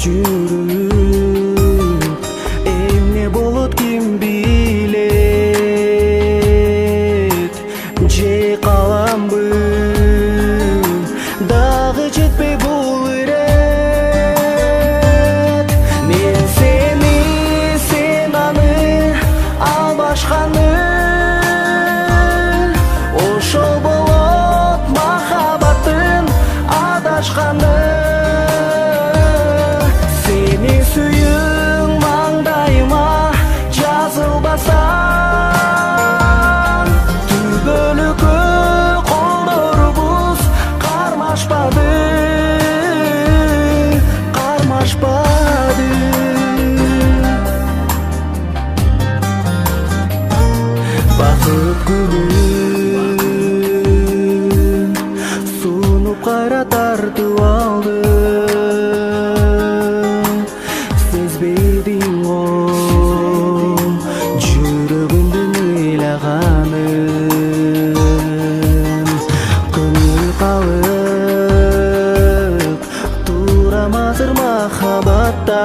жүрүп эмне болот ким билет, же каламбы дагы жетпей бул ирет. Мен сени, сен аны албашканы, ошол болот махаббаттын адашканы. Сени сүйүң маңдайыма жазылбаса, түбөлүккө колдорубуз кармашпады, кармашпады. Бакыт гүлүн сунуп кайра тартып алды, сезбедиң о жүрөгүмдүн ыйлаганын. Көңүл калып турам азыр махаббатта.